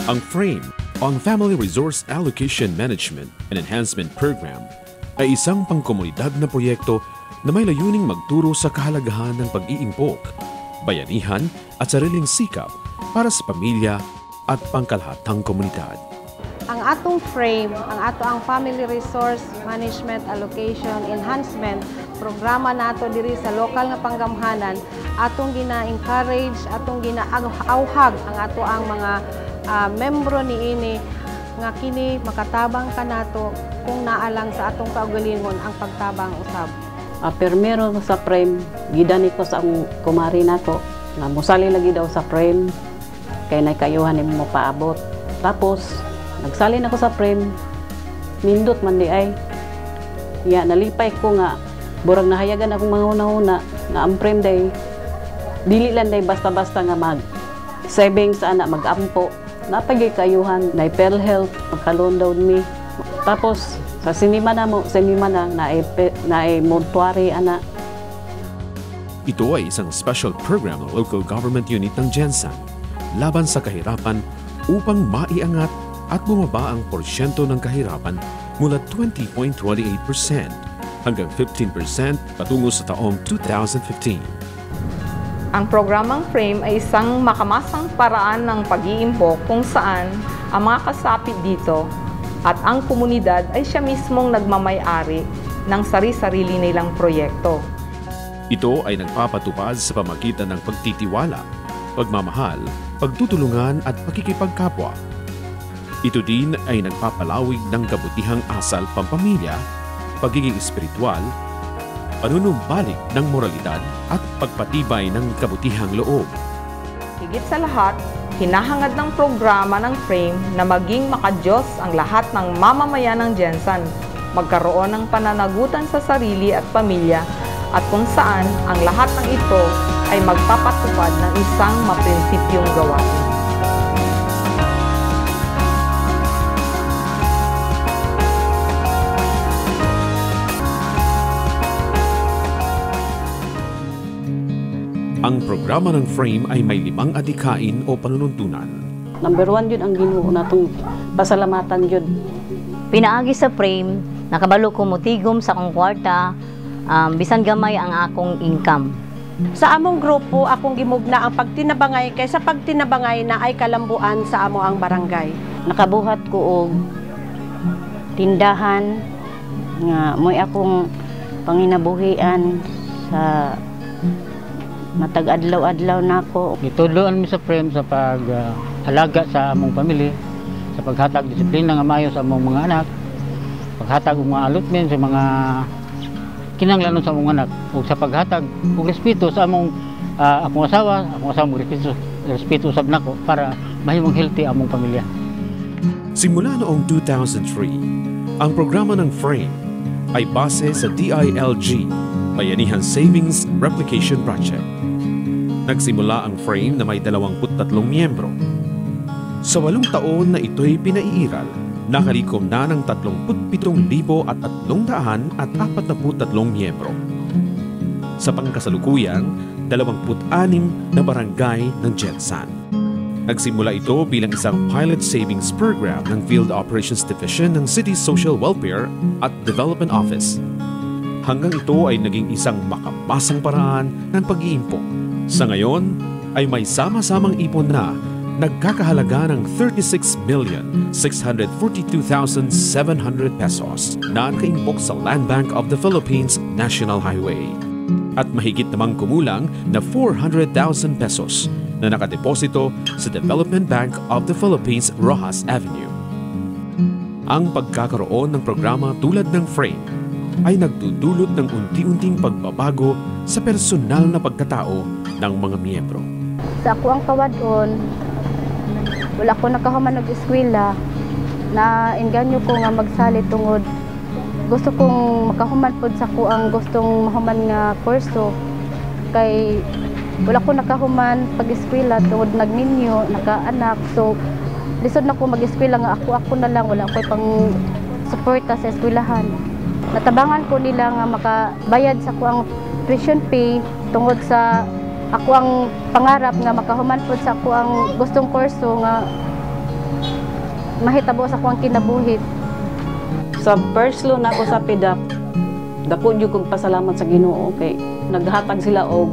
Ang FRAME on Family Resource Allocation Management and Enhancement Program ay isang pangkomunidad na proyekto na may layuning magturo sa kahalagahan ng pag-iimpok, bayanihan at sariling sikap para sa pamilya at pangkalahatang komunidad. Ang atong FRAME, ang Family Resource Management Allocation Enhancement programa nato diri sa lokal nga panggamhanan, atong gina-encourage, atong gina-auhag ang ato ang mga membro niini nga kini makatabang kanato kung naalang sa atong kaugalingon ang pagtabang usab. Permero sa FRAME, gidani ko sa ang kumari nato nga musali lagi daw sa FRAME kay naikayuhan mo paabot. Tapos nagsalin ako sa FRAME, nindot man di ay. Ya, nalipay ko nga, burang nahayagan akong mga una-una na ang FRAME day, dili lang day basta-basta nga mag-savings ana, mag-ampo. Napagay kayuhan, na PhilHealth, magka-loan down me. Tapos, sa sinima na mortuary ana. Ito ay isang special program ng local government unit ng Gensan laban sa kahirapan upang maiangat at bumaba ang porsyento ng kahirapan mula 20.28% hanggang 15% patungo sa taong 2015. Ang programang FRAME ay isang makamasang paraan ng pag-iimpok kung saan ang mga kasapit dito at ang komunidad ay siya mismong nagmamay-ari ng sari-sarili nilang proyekto. Ito ay nagpapatupad sa pamagitan ng pagtitiwala, pagmamahal, pagtutulungan at pakikipagkapwa. Ito din ay nagpapalawig ng kabutihang asal pampamilya, pagiging espiritual, panunumbalik ng moralidad at pagpatibay ng kabutihang loob. Higit sa lahat, hinahangad ng programa ng FRAME na maging makadiyos ang lahat ng mamamayan ng Gensan, magkaroon ng pananagutan sa sarili at pamilya, at kung saan ang lahat ng ito ay magpapatupad ng isang maprinsipyong gawain. Ang programa ng FRAME ay may 5 adhikain o panununtunan. Number 1 yun ang Ginoo natong pasalamatan yun. Pinaagi sa FRAME, nakabalo ko motigom sa akong kwarta, bisan gamay ang akong income. Sa among grupo, akong gimugna ang pagtinabangay kaysa pagtinabangay na ay kalambuan sa amo ang barangay. Nakabuhat ko og tindahan nga mo'y akong panginabuhian sa matag adlaw-adlaw nako. Gitudloan mi sa FRAME sa pag-alaga sa among pamilya, sa paghatag disiplina nga maayo sa among mga anak, paghatag og mga allotment sa mga kinahanglanon sa among anak, ug sa paghatag og respeto sa among akong asawa mo respeto usab nako para mahimong healthy among pamilya. Simula noong 2003, ang programa ng FRAME ay base sa DILG, Bayanihan Savings Replication Project. Nagsimula ang FRAME na may 23 miyembro. Sa 8 taon na ito'y pinaiiral, nakalikom na ng 37,343 miyembro. Sa pangkasalukuyang, 26 na barangay ng Gensan. Nagsimula ito bilang isang pilot savings program ng Field Operations Division ng City Social Welfare at Development Office. Hanggang ito ay naging isang makamasang paraan ng pag-iimpok. Sa ngayon ay may sama-samang ipon na nagkakahalaga ng 36,642,700 pesos na nakaimpok sa Land Bank of the Philippines National Highway. At mahigit namang kumulang na 400,000 pesos na nakadeposito sa Development Bank of the Philippines Rojas Avenue. Ang pagkakaroon ng programa tulad ng FRAME ay nagdudulot ng unti-unting pagbabago sa personal na pagkatao ng mga miyembro. Sa ako ang kawadon, wala ko nakahuman nag-eskwela, na inganyo ko nga magsali tungod gusto kong makahuman pod sa ko ang gustong mahuman nga kurso, kay wala ko nakahuman pag-eskwela tungod nagninyo, nakaanak, so lisod na ko mag-eskwela nga ako na lang, wala ko pang suporta sa eskwelahan. Natabangan ko nila nga makabayad sa ko ang tuition fee tungod sa ako ang pangarap nga makahuman pod sa ako ang gustong kurso nga mahitabo sa kuang kinabuhi. Sa first loan ako sa PDAP, dako jud kog pasalamat sa Ginoo kay naghatag sila og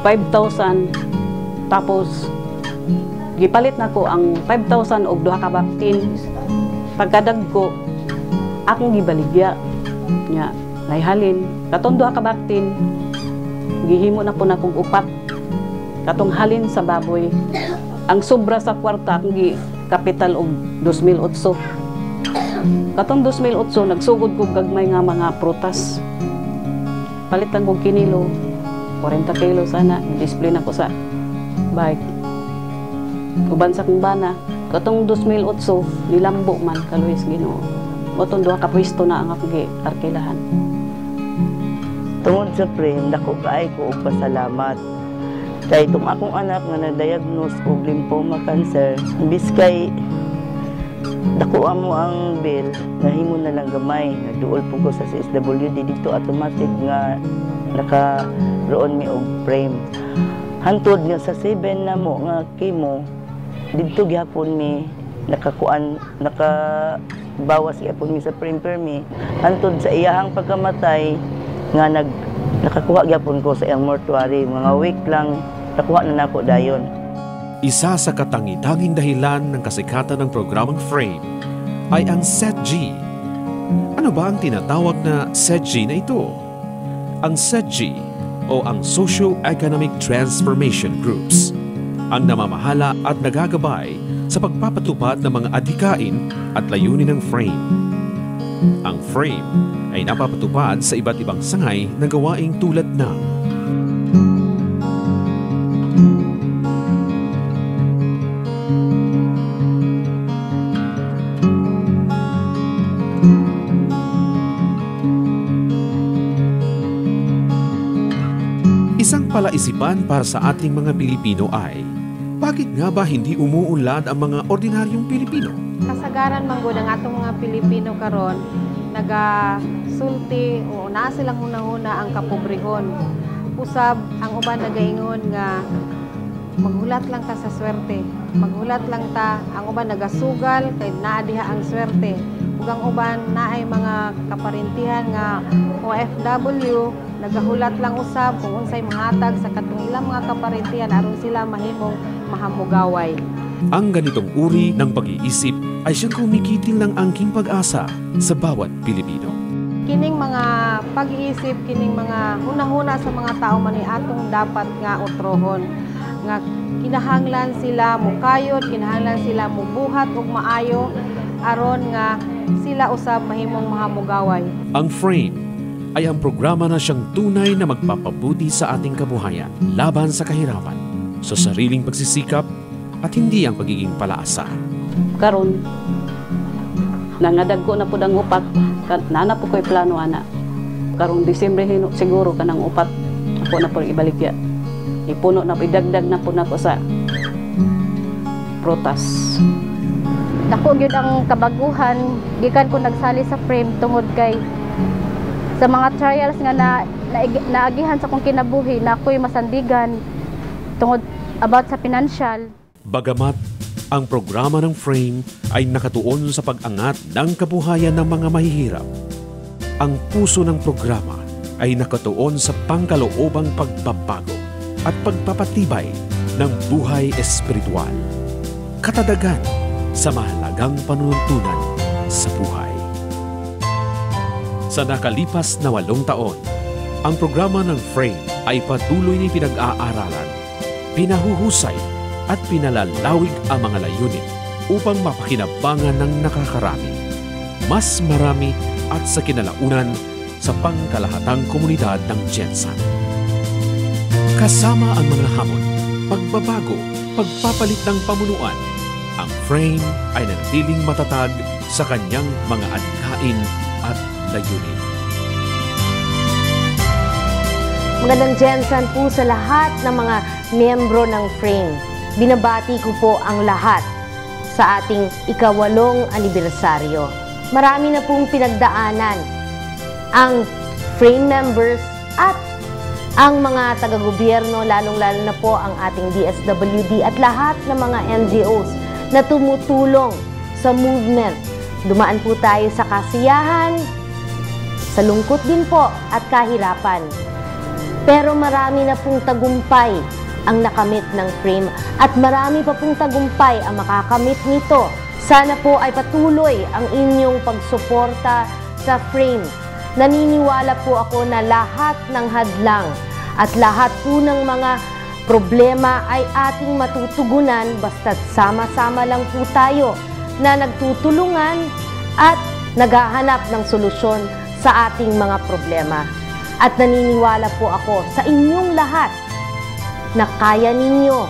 5,000 tapos gipalit nako ang 5,000 og duha ka baktin. Pagkadagko akong gibaligya nya naihalin katong duha ka baktin gihimo na po na kong upat katong halin sa baboy. Ang sobra sa kwarta akong kapital og 2008. Katong 2008 nagsugod ko gagmay nga mga prutas. Palitan kong kinilo, 40 kilo sana, display na ko sa bike. Uban sa kong bana, katong 2008 nilambo man kaluis Ginoo. Otong duha ka pwesto na ang akong arkilahan. Tungod sa frame, dako kaay ko og pasalamat. Kay itong akong anak nga na-diagnose og lymphoma cancer, imbis kay dako mo ang bill, nahimo na lang gamay. Nagduol po ko sa CSWD dito, automatic nga nakaroon mi og frame. Hantod nga sa 7 na mo nga chemo, dito gyapon mi nakabawas gyapon mi sa frame permi. Hantod sa iyahang pagkamatay nga nakakuha gyapon ko sa iyang mortuary, mga week lang nakuha na nako dayon. Isa sa katangi-tanging dahilan ng kasikatan ng programang Frame ay ang SETG. Ano ba ang tinatawag na SETG na ito? Ang SETG o ang Socio-Economic Transformation Groups ang namamahala at nagagabay sa pagpapatupad ng mga adhikain at layunin ng Frame. Ang Frame ay napapatupad sa iba't ibang sangay na gawaing tulad ng isang palaisipan para sa ating mga Pilipino ay, bakit nga ba hindi umuunlad ang mga ordinaryong Pilipino? Kasagaran manggod ang atong mga Pilipino karon nagasulti o naa silang hunahuna ang kapobrehon. Usab ang uban nagaingon nga maghulat lang ta sa swerte. Maghulat lang ta, ang uban nagasugal kay naa diha ang swerte. Ug ang uban naay mga kaparintihan nga OFW nagahulat lang usab kung unsay mahatag sa katong ilang mga kaparintihan aron sila mahimong mahamugaway. Ang ganitong uri ng pag-iisip ay siyang kumikitil ng angking pag-asa sa bawat Pilipino. Kining mga pag-iisip, kining mga hunahuna sa mga tao man atong dapat nga utrohon. Nga kinahanglan sila mukayod, kinahanglan sila mubuhat og maayo aron nga sila usab mahimong mahamugaway. Ang Frame ay ang programa na siyang tunay na magpapabuti sa ating kabuhayan laban sa kahirapan, sa sariling pagsisikap at hindi ang pagiging palaasa. Karon nangadagko na pud ang upat, nana po ko'y plano ana. Karong Disyembre siguro kanang upat ako na po ibaligya. Ipuno na idagdag na po nako sa prutas. Dako gyud ang kabaguhan gikan ko nagsali sa Frame tungod kay sa mga trials nga naagihan sa kong kinabuhi na ako'y masandigan tungod about sa financial. Bagamat ang programa ng Frame ay nakatuon sa pag-angat ng kabuhayan ng mga mahihirap, ang puso ng programa ay nakatuon sa pangkaloobang pagbabago at pagpapatibay ng buhay espiritual. Katadagan sa mahalagang panuntunan sa buhay. Sa nakalipas na 8 taon, ang programa ng Frame ay patuloy ni pinag-aaralan, pinahuhusay at pinalalawig ang mga layunin upang mapakinabangan ng nakakarami, mas marami at sa kinalaunan sa pangkalahatang komunidad ng Jensan. Kasama ang mga hamon, pagbabago, pagpapalit ng pamunuan, ang Frame ay nanatiling matatag sa kanyang mga adhikain at layunin. Magandang Jensan po sa lahat ng mga miyembro ng Frame. Binabati ko po ang lahat sa ating ika-8 anibersaryo. Marami na pong pinagdaanan ang Frame members at ang mga taga-gobyerno, lalong-lalo na po ang ating DSWD at lahat ng mga NGOs na tumutulong sa movement. Dumaan po tayo sa kasiyahan, sa lungkot din po at kahirapan. Pero marami na pong tagumpay ang nakamit ng frame at marami pa pong tagumpay ang makakamit nito. Sana po ay patuloy ang inyong pagsuporta sa frame. Naniniwala po ako na lahat ng hadlang at lahat po ng mga problema ay ating matutugunan basta't sama-sama lang po tayo na nagtutulungan at naghahanap ng solusyon sa ating mga problema. At naniniwala po ako sa inyong lahat na kaya ninyo.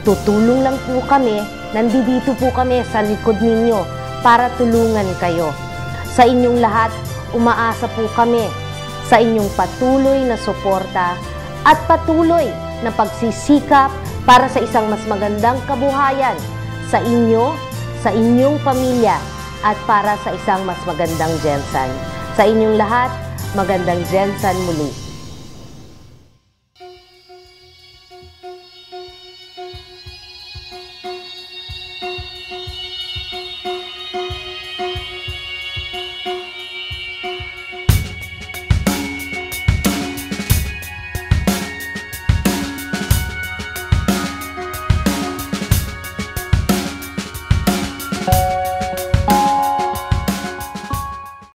Tutulong lang po kami, nandito po kami sa likod ninyo para tulungan kayo. Sa inyong lahat, umaasa po kami sa inyong patuloy na suporta at patuloy na pagsisikap para sa isang mas magandang kabuhayan sa inyo, sa inyong pamilya, at para sa isang mas magandang Gensan. Sa inyong lahat, magandang Gensan muli.